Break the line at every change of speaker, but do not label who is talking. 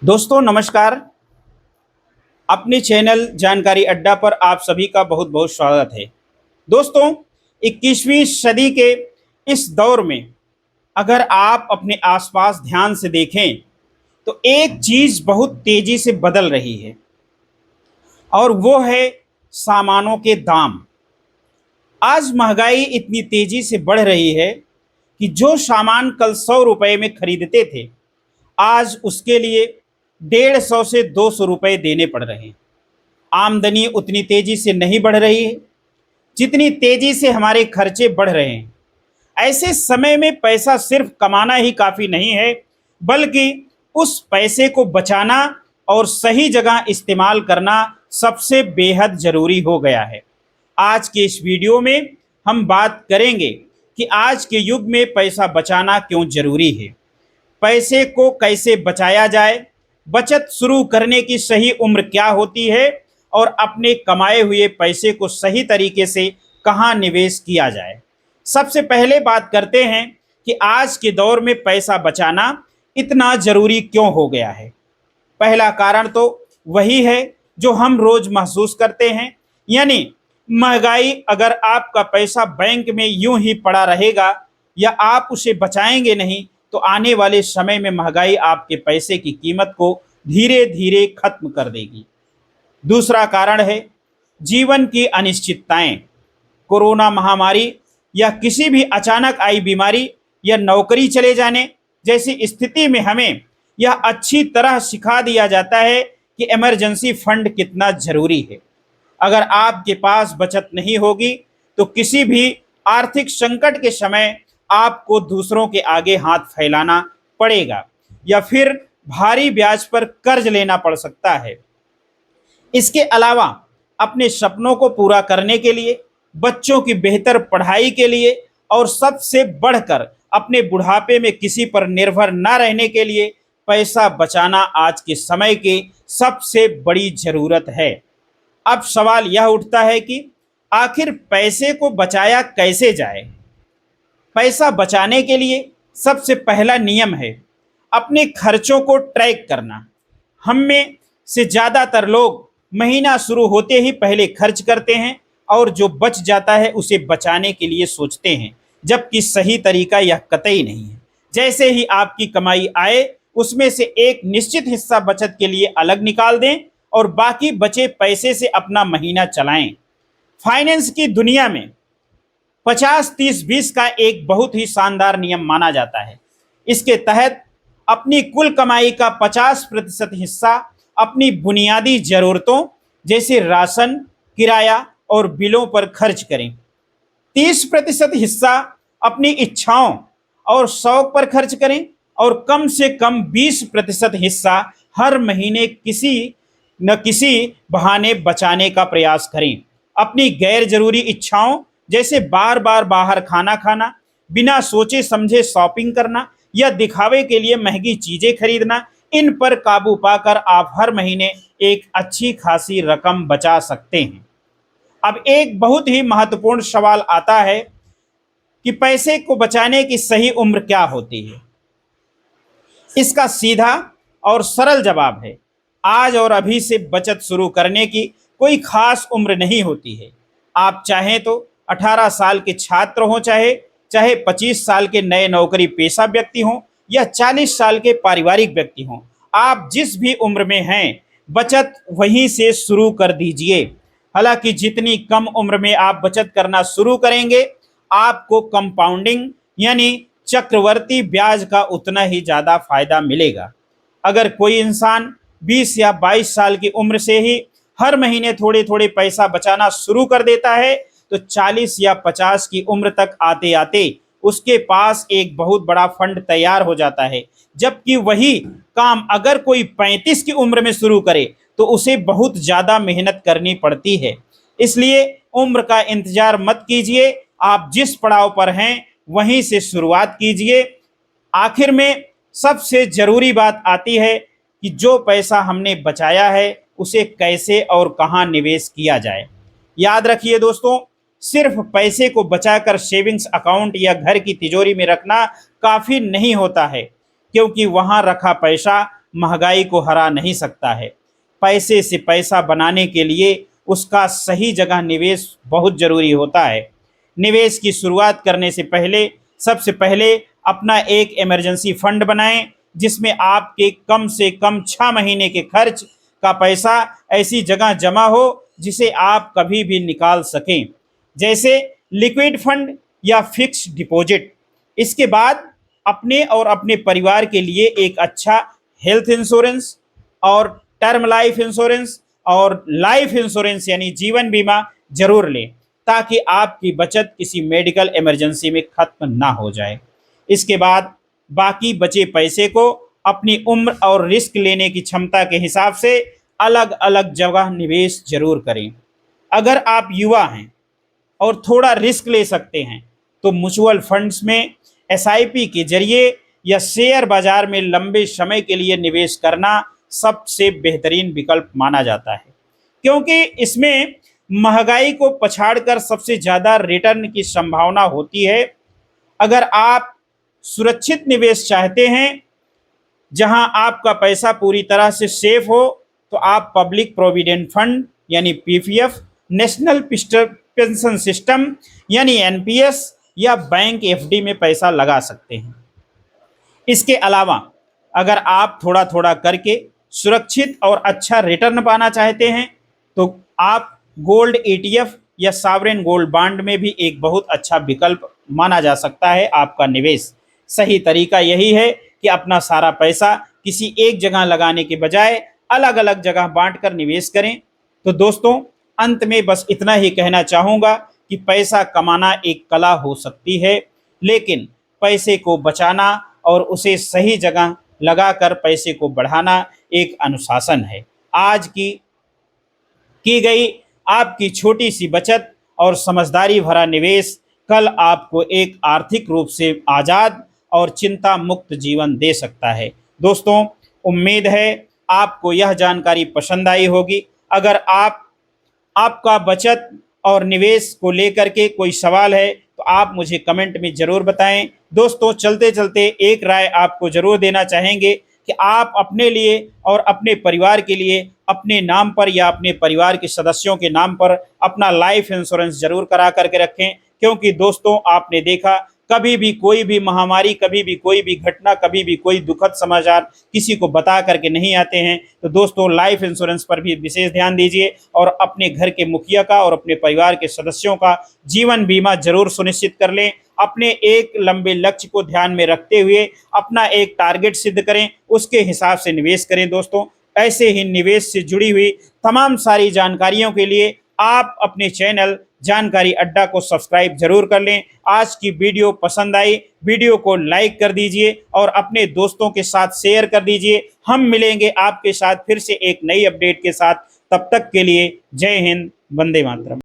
दोस्तों नमस्कार। अपने चैनल जानकारी अड्डा पर आप सभी का बहुत बहुत स्वागत है। दोस्तों 21वीं सदी के इस दौर में अगर आप अपने आसपास ध्यान से देखें तो एक चीज़ बहुत तेज़ी से बदल रही है और वो है सामानों के दाम। आज महंगाई इतनी तेज़ी से बढ़ रही है कि जो सामान कल 100 रुपये में खरीदते थे आज उसके लिए 150 से 200 रुपये देने पड़ रहे हैं। आमदनी उतनी तेजी से नहीं बढ़ रही है जितनी तेजी से हमारे खर्चे बढ़ रहे हैं। ऐसे समय में पैसा सिर्फ कमाना ही काफ़ी नहीं है, बल्कि उस पैसे को बचाना और सही जगह इस्तेमाल करना सबसे बेहद ज़रूरी हो गया है। आज के इस वीडियो में हम बात करेंगे कि आज के युग में पैसा बचाना क्यों ज़रूरी है, पैसे को कैसे बचाया जाए, बचत शुरू करने की सही उम्र क्या होती है और अपने कमाए हुए पैसे को सही तरीके से कहाँ निवेश किया जाए। सबसे पहले बात करते हैं कि आज के दौर में पैसा बचाना इतना ज़रूरी क्यों हो गया है। पहला कारण तो वही है जो हम रोज़ महसूस करते हैं, यानी महंगाई। अगर आपका पैसा बैंक में यूं ही पड़ा रहेगा या आप उसे बचाएंगे नहीं तो आने वाले समय में महंगाई आपके पैसे की कीमत को धीरे धीरे खत्म कर देगी। दूसरा कारण है जीवन की अनिश्चितताएं। कोरोना महामारी या किसी भी अचानक आई बीमारी या नौकरी चले जाने जैसी स्थिति में हमें यह अच्छी तरह सिखा दिया जाता है कि इमरजेंसी फंड कितना ज़रूरी है। अगर आपके पास बचत नहीं होगी तो किसी भी आर्थिक संकट के समय आपको दूसरों के आगे हाथ फैलाना पड़ेगा या फिर भारी ब्याज पर कर्ज लेना पड़ सकता है। इसके अलावा अपने सपनों को पूरा करने के लिए, बच्चों की बेहतर पढ़ाई के लिए और सबसे बढ़कर अपने बुढ़ापे में किसी पर निर्भर न रहने के लिए पैसा बचाना आज के समय की सबसे बड़ी ज़रूरत है। अब सवाल यह उठता है कि आखिर पैसे को बचाया कैसे जाए। पैसा बचाने के लिए सबसे पहला नियम है अपने खर्चों को ट्रैक करना। हम में से ज़्यादातर लोग महीना शुरू होते ही पहले खर्च करते हैं और जो बच जाता है उसे बचाने के लिए सोचते हैं, जबकि सही तरीका यह कतई नहीं है। जैसे ही आपकी कमाई आए उसमें से एक निश्चित हिस्सा बचत के लिए अलग निकाल दें और बाकी बचे पैसे से अपना महीना चलाएं। फाइनेंस की दुनिया में 50-30-20 का एक बहुत ही शानदार नियम माना जाता है। इसके तहत अपनी कुल कमाई का 50% हिस्सा अपनी बुनियादी ज़रूरतों जैसे राशन, किराया और बिलों पर खर्च करें। 30% हिस्सा अपनी इच्छाओं और शौक पर खर्च करें और कम से कम 20% हिस्सा हर महीने किसी न किसी बहाने बचाने का प्रयास करें। अपनी गैर जरूरी इच्छाओं जैसे बार बार बाहर खाना खाना, बिना सोचे समझे शॉपिंग करना या दिखावे के लिए महंगी चीज़ें खरीदना, इन पर काबू पाकर आप हर महीने एक अच्छी खासी रकम बचा सकते हैं। अब एक बहुत ही महत्वपूर्ण सवाल आता है कि पैसे को बचाने की सही उम्र क्या होती है। इसका सीधा और सरल जवाब है आज और अभी से बचत शुरू करने की कोई खास उम्र नहीं होती है। आप चाहें तो 18 साल के छात्र हों, चाहे चाहे 25 साल के नए नौकरी पेशा व्यक्ति हों या 40 साल के पारिवारिक व्यक्ति हों, आप जिस भी उम्र में हैं बचत वहीं से शुरू कर दीजिए। हालांकि जितनी कम उम्र में आप बचत करना शुरू करेंगे आपको कंपाउंडिंग यानी चक्रवर्ती ब्याज का उतना ही ज़्यादा फायदा मिलेगा। अगर कोई इंसान 20 या 22 साल की उम्र से ही हर महीने थोड़े थोड़े पैसा बचाना शुरू कर देता है तो 40 या 50 की उम्र तक आते आते उसके पास एक बहुत बड़ा फंड तैयार हो जाता है। जबकि वही काम अगर कोई 35 की उम्र में शुरू करे तो उसे बहुत ज़्यादा मेहनत करनी पड़ती है। इसलिए उम्र का इंतजार मत कीजिए, आप जिस पड़ाव पर हैं वहीं से शुरुआत कीजिए। आखिर में सबसे ज़रूरी बात आती है कि जो पैसा हमने बचाया है उसे कैसे और कहाँ निवेश किया जाए। याद रखिए दोस्तों, सिर्फ पैसे को बचाकर सेविंग्स अकाउंट या घर की तिजोरी में रखना काफ़ी नहीं होता है, क्योंकि वहाँ रखा पैसा महंगाई को हरा नहीं सकता है। पैसे से पैसा बनाने के लिए उसका सही जगह निवेश बहुत ज़रूरी होता है। निवेश की शुरुआत करने सबसे पहले अपना एक इमरजेंसी फंड बनाएं, जिसमें आपके कम से कम 6 महीने के खर्च का पैसा ऐसी जगह जमा हो जिसे आप कभी भी निकाल सकें, जैसे लिक्विड फंड या फिक्स डिपॉजिट। इसके बाद अपने और अपने परिवार के लिए एक अच्छा हेल्थ इंश्योरेंस और टर्म लाइफ इंश्योरेंस और लाइफ इंश्योरेंस यानी जीवन बीमा जरूर लें, ताकि आपकी बचत किसी मेडिकल इमरजेंसी में खत्म ना हो जाए। इसके बाद बाकी बचे पैसे को अपनी उम्र और रिस्क लेने की क्षमता के हिसाब से अलग अलग जगह निवेश जरूर करें। अगर आप युवा हैं और थोड़ा रिस्क ले सकते हैं तो म्यूचुअल फंड्स में एसआईपी के जरिए या शेयर बाजार में लंबे समय के लिए निवेश करना सबसे बेहतरीन विकल्प माना जाता है, क्योंकि इसमें महंगाई को पछाड़कर सबसे ज़्यादा रिटर्न की संभावना होती है। अगर आप सुरक्षित निवेश चाहते हैं जहां आपका पैसा पूरी तरह से सेफ हो, तो आप पब्लिक प्रोविडेंट फंड यानी पीपीएफ, नेशनल पेंशन सिस्टम यानी एनपीएस या बैंक एफडी में पैसा लगा सकते हैं। इसके अलावा अगर आप थोड़ा थोड़ा करके सुरक्षित और अच्छा रिटर्न पाना चाहते हैं तो आप गोल्ड ईटीएफ या सॉवरेन गोल्ड बॉन्ड में भी एक बहुत अच्छा विकल्प माना जा सकता है आपका निवेश। सही तरीका यही है कि अपना सारा पैसा किसी एक जगह लगाने के बजाय अलग अलग जगह बांटकर निवेश करें। तो दोस्तों, अंत में बस इतना ही कहना चाहूँगा कि पैसा कमाना एक कला हो सकती है, लेकिन पैसे को बचाना और उसे सही जगह लगाकर पैसे को बढ़ाना एक अनुशासन है। आज की गई आपकी छोटी सी बचत और समझदारी भरा निवेश कल आपको एक आर्थिक रूप से आज़ाद और चिंता मुक्त जीवन दे सकता है। दोस्तों, उम्मीद है आपको यह जानकारी पसंद आई होगी। अगर आपका बचत और निवेश को लेकर के कोई सवाल है तो आप मुझे कमेंट में ज़रूर बताएं। दोस्तों, चलते चलते एक राय आपको ज़रूर देना चाहेंगे कि आप अपने लिए और अपने परिवार के लिए अपने नाम पर या अपने परिवार के सदस्यों के नाम पर अपना लाइफ इंश्योरेंस जरूर करा करके रखें, क्योंकि दोस्तों आपने देखा कभी भी कोई भी महामारी, कभी भी कोई भी घटना, कभी भी कोई दुखद समाचार किसी को बता करके नहीं आते हैं। तो दोस्तों, लाइफ इंश्योरेंस पर भी विशेष ध्यान दीजिए और अपने घर के मुखिया का और अपने परिवार के सदस्यों का जीवन बीमा जरूर सुनिश्चित कर लें। अपने एक लंबे लक्ष्य को ध्यान में रखते हुए अपना एक टारगेट सिद्ध करें, उसके हिसाब से निवेश करें। दोस्तों, ऐसे ही निवेश से जुड़ी हुई तमाम सारी जानकारियों के लिए आप अपने चैनल जानकारी अड्डा को सब्सक्राइब जरूर कर लें। आज की वीडियो पसंद आई, वीडियो को लाइक कर दीजिए और अपने दोस्तों के साथ शेयर कर दीजिए। हम मिलेंगे आपके साथ फिर से एक नई अपडेट के साथ। तब तक के लिए जय हिंद, वंदे मातरम।